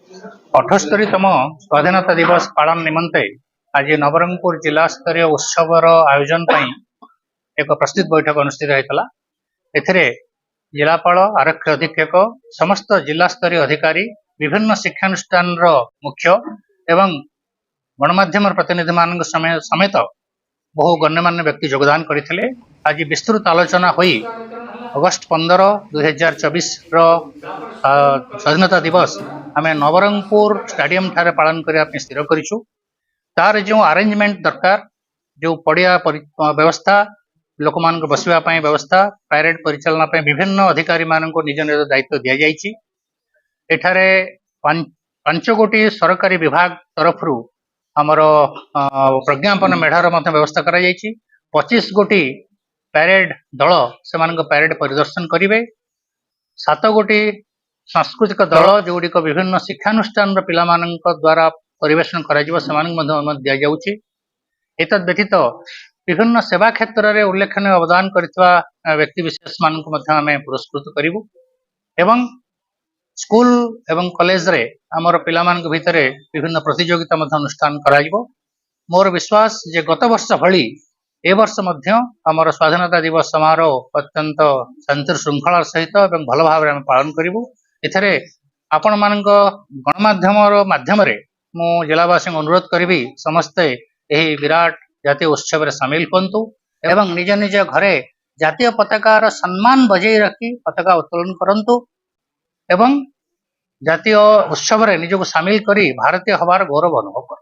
अठस्तरीतम स्वाधीनता दिवस पालन निमंते आज नवरंगपुर जिला स्तरीय उत्सवर आयोजन पई एक प्रस्तुत बैठक अनुष्ठित होता। एथिरे जिलापाल, आरक्षी अधीक्षक, समस्त जिला स्तरीय अधिकारी, विभिन्न शिक्षानुष्ठान मुख्य एवं गणमाध्यम प्रतिनिधि मान समेत बहु गण्यमान्य व्यक्ति योगदान करते। आज विस्तृत आलोचना हुई अगस्ट 15, 2024 स्वाधीनता दिवस आम नवरंगपुर स्टाडियम ठारे पालन करने स्थिर करूँ। तार जो अरेंजमेंट दरकार, जो पड़िया व्यवस्था, लोक मान बसवाई व्यवस्था, पैरेड परिचालना विभिन्न अधिकारी मान निज निज दायित्व दि जाइए। एठारे 5 गोटी सरकारी विभाग तरफ आमर प्रज्ञापन मेढ़ार व्यवस्था करा 25 गोटी पैरेड दल से पैरेड परिदर्शन करेंगे। 7 गोटी सांस्कृतिक दल जोड़िक विभिन्न शिक्षानुष्ठान पिला द्वारा परिवेशन अनुमति दि जाउछि। एतद व्यतीत विभिन्न सेवा क्षेत्र में उल्लेखनीय अवदान करथिबा व्यक्ति विशेष मानक आमे पुरस्कृत करिवु एवं स्कूल एवं कॉलेज रे आमर पिला मानक भितरे विभिन्न प्रतियोगिता अनुष्ठान कराजिवो। मोर विश्वास जे गत वर्ष भली ए वर्ष मध्य आमर स्वाधीनता दिवस समारोह अत्यंत शांति श्रृंखला सहित एवं भल भाव पालन करिवु। एथरे आपण मानक गणमाध्यम माध्यम रे मु जिलावासी अनुरोध करी समस्ते यही विराट जातीय उत्सव में सामिल हंतु एवं निज निज घरे जातीय पताकार सम्मान बजाई रखी पताका उत्तोलन करंतु एवं जातीय उत्सव में निजक सामिल करी भारतीय हबार गौरव अनुभव कर।